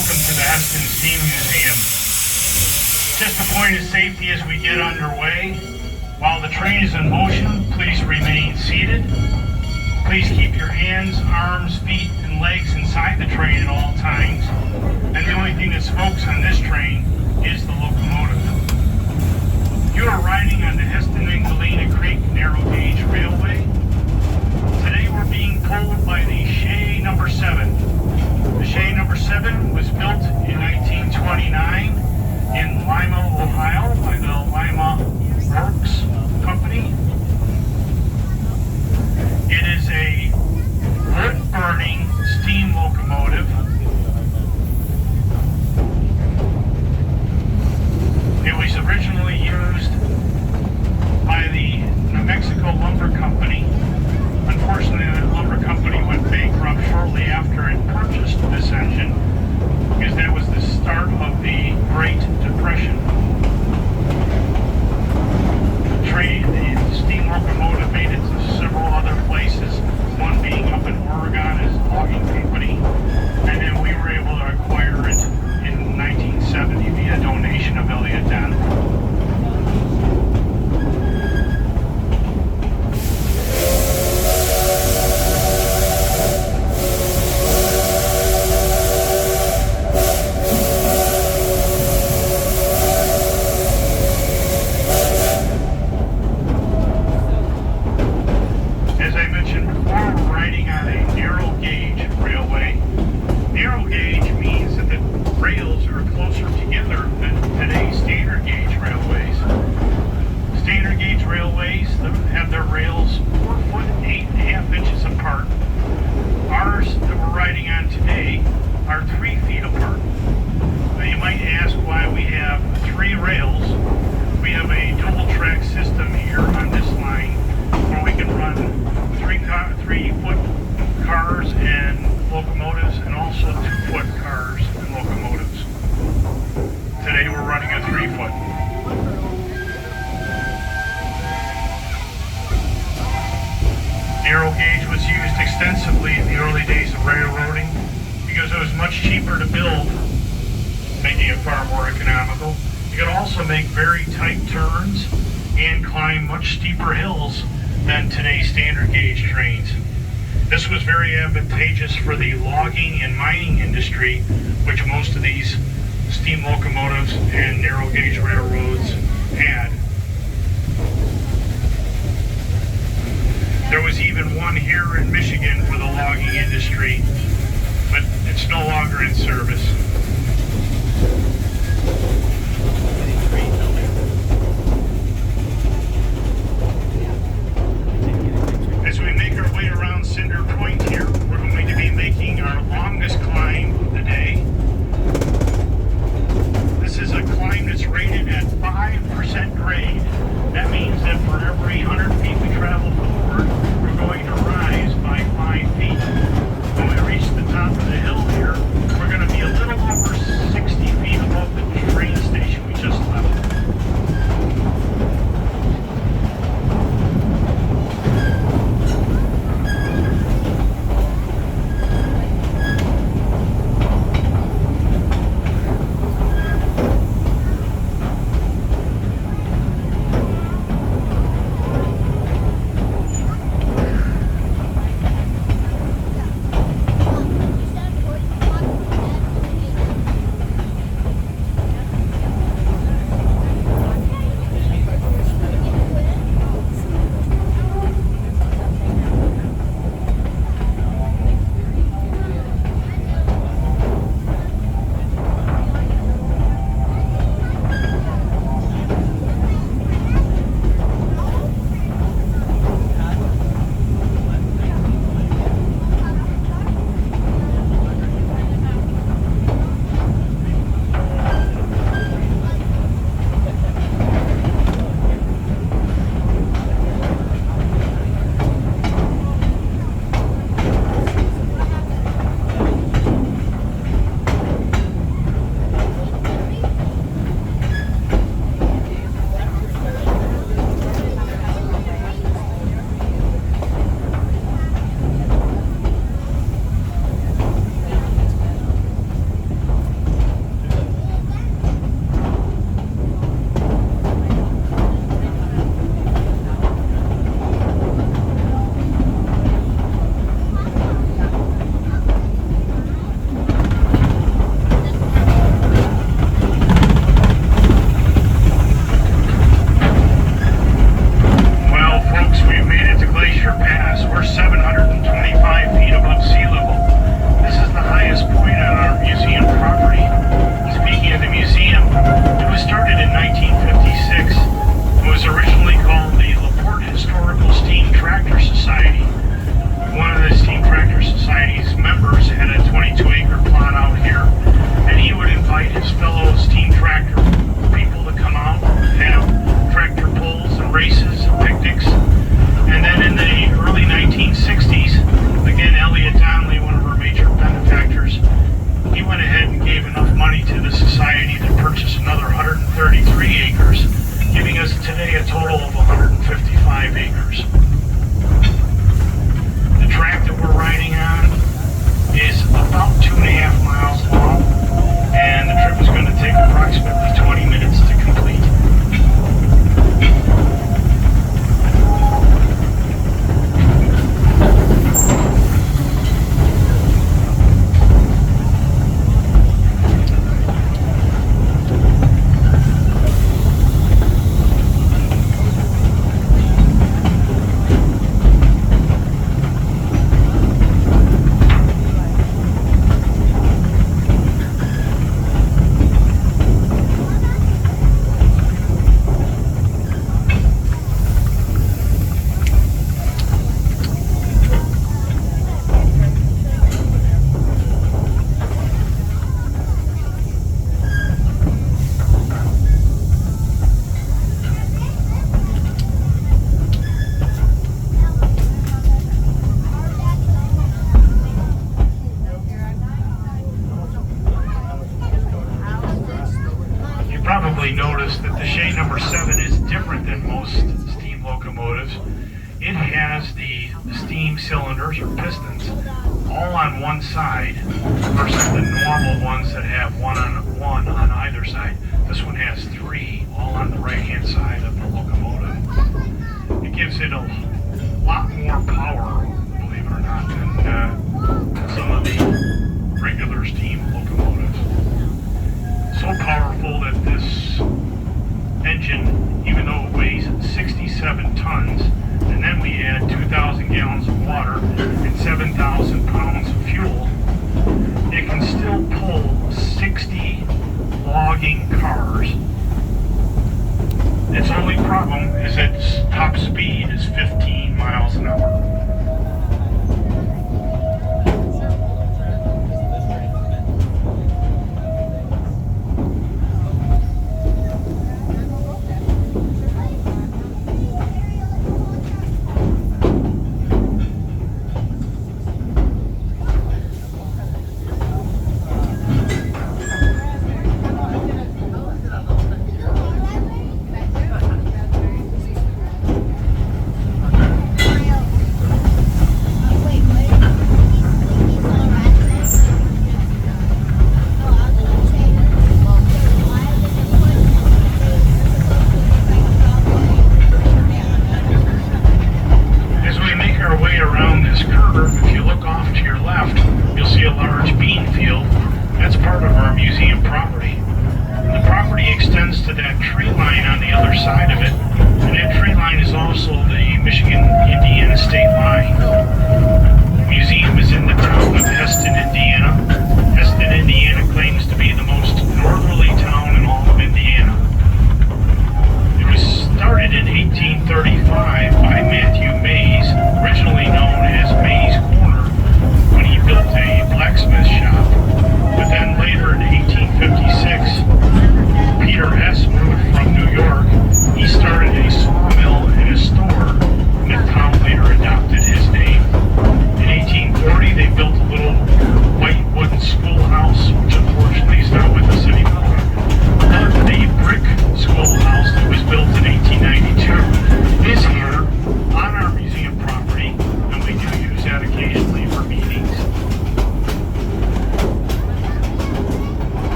Welcome to the Hesston Steam Museum. Just a point of safety as we get underway. While the train is in motion, please remain seated. Please keep your hands, arms, feet, and legs inside the train at all times. And the only thing that smokes on this train is the locomotive. You are riding on the Hesston and Galena Creek Narrow Gauge Railway. Today we're being pulled by the Shay number 7. The Shay number 7 was built in 1929 in Lima, Ohio by the Lima Works Company. It is a wood-burning steam locomotive. It was originally used by the New Mexico Lumber Company. Unfortunately, the lumber company went bankrupt shortly after it purchased this engine, because that was the start of the Great Depression. The steam locomotive made it to several other places, one being up in Oregon as a logging company, and then we were able to acquire it in 1970 via donation of Elliott Denver. Have their rails 4 foot 8.5 inches apart. Ours that we're riding on today are 3 feet apart. Now you might ask why we have 3 rails. We have a dual track system here on this line where we can run 3 foot cars and locomotives, and also 2 foot cars and locomotives. Today we're running a 3 foot. Narrow gauge was used extensively in the early days of railroading because it was much cheaper to build, making it far more economical. You could also make very tight turns and climb much steeper hills than today's standard gauge trains. This was very advantageous for the logging and mining industry, which most of these steam locomotives and narrow gauge railroads had. There was even one here in Michigan for the logging industry, but it's no longer in service. As we make our way around Cinder Point here, we're going to be making our longest climb of the day. This is a climb that's rated at 5% grade. That means that for every 100 feet we travel forward, we're going to rise by 5 feet. When we reach to the society to purchase another 133 acres, giving us today a total of 155 acres. The track that we're riding on is about 2.5 miles long, and the trip is going to take approximately 20 minutes to complete. Probably noticed that the Shay number 7 is different than most steam locomotives. It has the steam cylinders or pistons all on one side versus the normal ones that have one on either side. This one has 3 all on the right hand side of the locomotive. It gives it a lot more power, believe it or not, than some of the regular steam locomotives. So powerful that this engine, even though it weighs 67 tons, and then we add 2,000 gallons of water and 7,000 pounds of fuel, it can still pull 60 logging cars. Its only problem is its top speed is 15 miles an hour.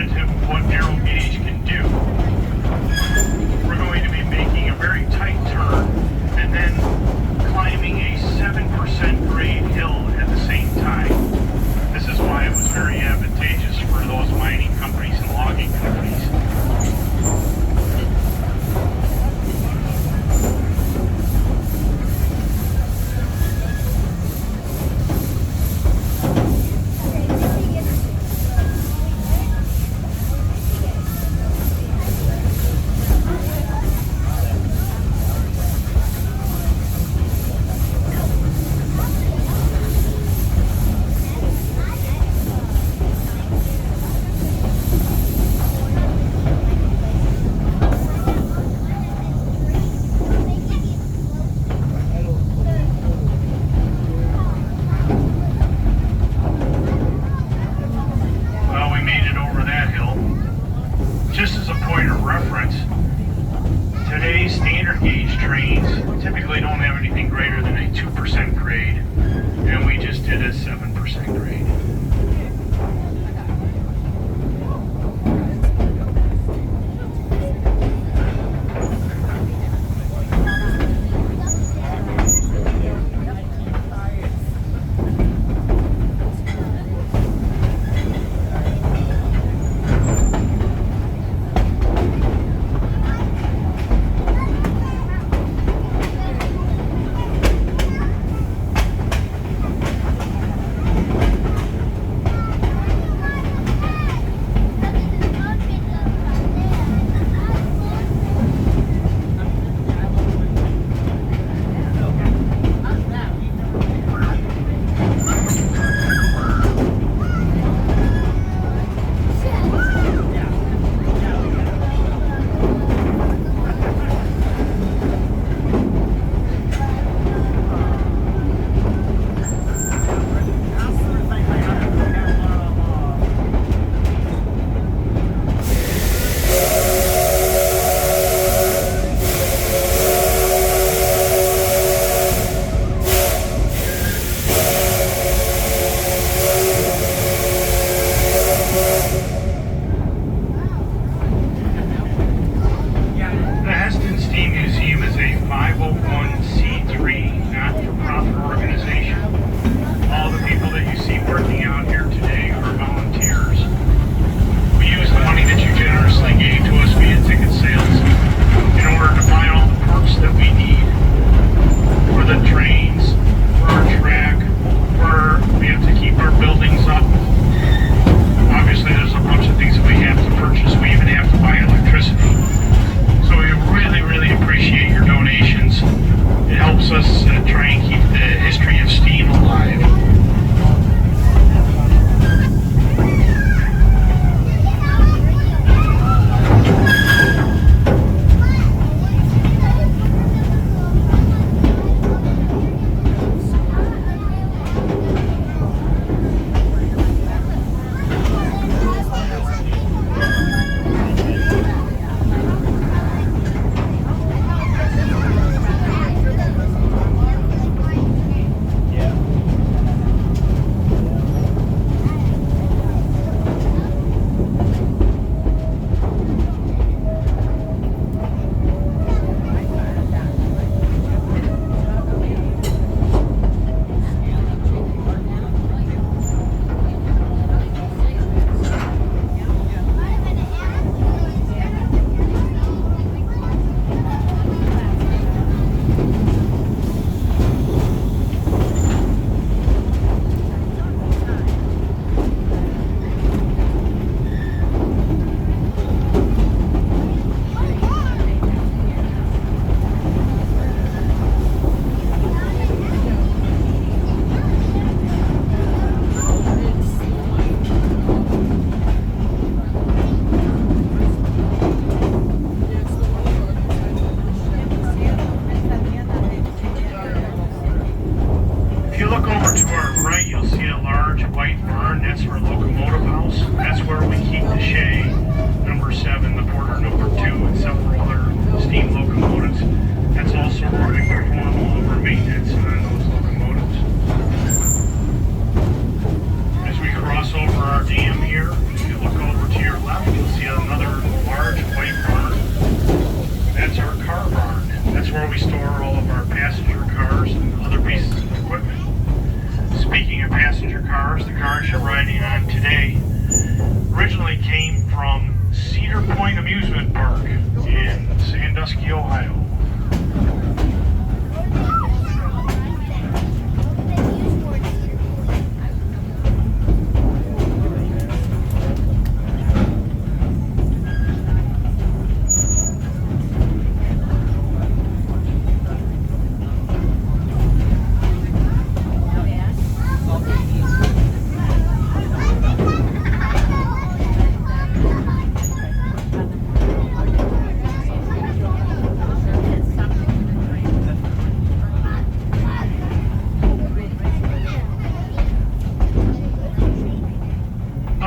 representative of what narrow gauge can do. We're going to be making a very tight turn and then climbing a 7% grade hill at the same time. This is why it was very advantageous for those mining companies and logging companies.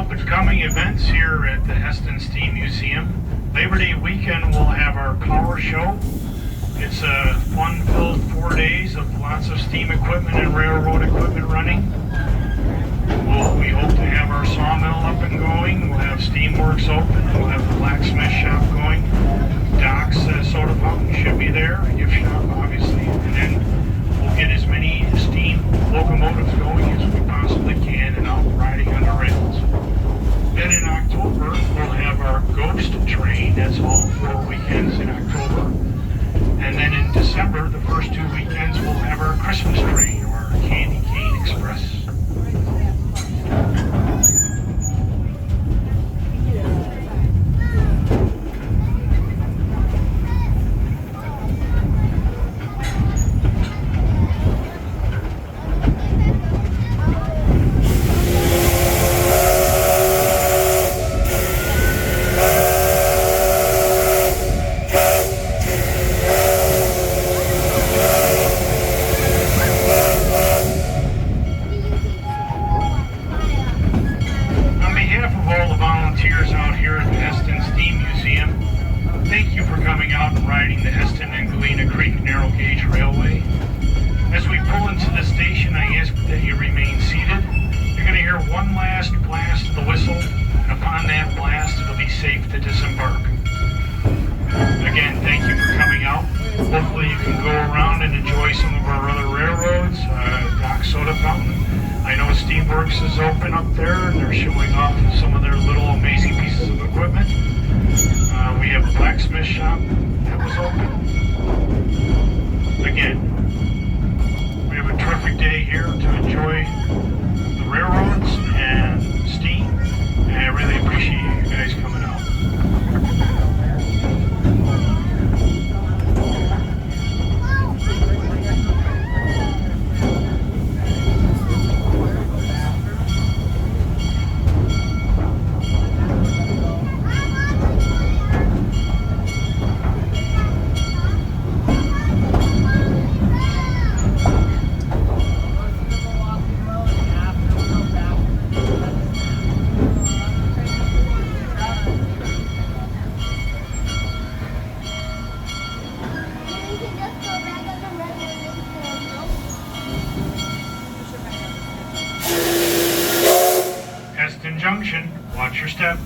Up-and-coming events here at the Hesston Steam Museum. Labor Day weekend we'll have our power show. It's a fun-filled 4 days of lots of steam equipment and railroad equipment running. We hope to have our sawmill up and going. We'll have steamworks open. We'll have the blacksmith shop going. Doc's soda fountain should be there. Gift shop, obviously. And then we'll get as many steam locomotives going as we possibly can and out riding on the rails. Then in October, we'll have our ghost train. That's all 4 weekends in October. And then in December, the first 2 weekends, we'll have our Christmas train or our Candy Cane Express. Thank you for coming out and riding the Hesston and Galena Creek Narrow Gauge Railway. As we pull into the station, I ask that you remain seated. You're going to hear one last blast of the whistle, and upon that blast, it'll be safe to disembark. Again, thank you for coming out. Hopefully you can go around and enjoy some of our other railroads, Doc Soda Fountain. I know Steamworks is open up there, and they're showing off some of their little amazing pieces of equipment. We have a blacksmith shop that was open. Again, we have a terrific day here to enjoy the railroads and steam, and I really appreciate you guys coming out. Hesston Junction, watch your step.